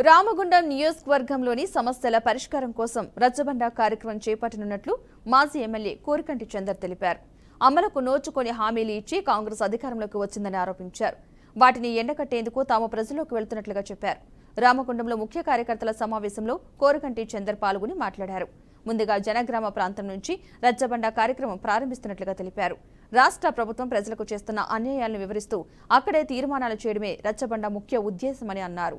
రామగుండం నియోజకవర్గంలోని సమస్యల పరిష్కారం కోసం రచ్చబండ కార్యక్రమం చేపట్టనున్నట్లు మాజీ ఎమ్మెల్యే కోరికంటి చందర్ తెలిపారు. అమలుకు నోచుకొని హామీలు ఇచ్చి కాంగ్రెస్ అధికారంలోకి వచ్చిందని ఆరోపించారు. వాటిని ఎండకట్టేందుకు తాము ప్రజల్లోకి వెళ్తున్నట్లుగా చెప్పారు. రామగుండంలో ముఖ్య కార్యకర్తల సమావేశంలో కోరికంటి చందర్ పాల్గొని మాట్లాడారు. ముందుగా జనగ్రామ ప్రాంతం నుంచి రచ్చబండ కార్యక్రమం ప్రారంభిస్తున్నట్లుగా తెలిపారు. రాష్ట్ర ప్రభుత్వం ప్రజలకు చేస్తున్న అన్యాయాలను వివరిస్తూ అక్కడే తీర్మానాలు చేయడమే రచ్చబండ ముఖ్య ఉద్దేశమని అన్నారు.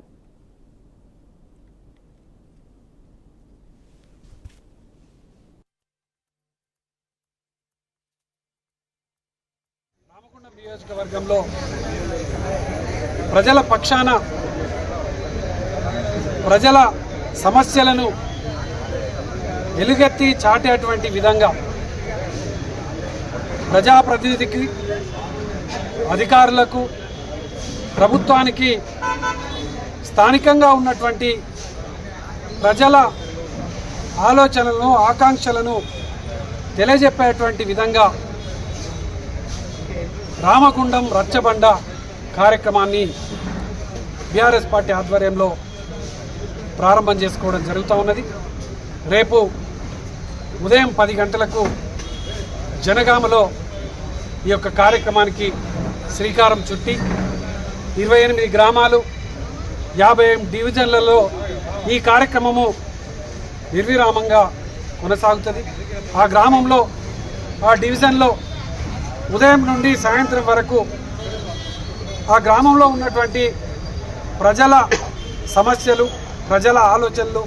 రామగుండం నియోజకవర్గంలో ప్రజల పక్షాన ప్రజల సమస్యలను ఎలుగెత్తి చాటేటువంటి విధంగా ప్రజాప్రతినిధికి, అధికారులకు, ప్రభుత్వానికి స్థానికంగా ఉన్నటువంటి ప్రజల ఆలోచనలను, ఆకాంక్షలను తెలియజెప్పేటువంటి విధంగా రామగుండం రచ్చబండ కార్యక్రమాన్ని బీఆర్ఎస్ పార్టీ ఆధ్వర్యంలో ప్రారంభం చేసుకోవడం జరుగుతూ ఉన్నది. రేపు ఉదయం 10 గంటలకు జనగామలో ఈ యొక్క కార్యక్రమానికి శ్రీకారం చుట్టి 28 గ్రామాలు 50 డివిజన్లలో ఈ కార్యక్రమము నిర్విరామంగా కొనసాగుతుంది. ఆ గ్రామంలో, ఆ డివిజన్లో ఉదయం నుండి సాయంత్రం వరకు ఆ గ్రామంలో ఉన్నటువంటి ప్రజల సమస్యలు, ప్రజల ఆలోచనలు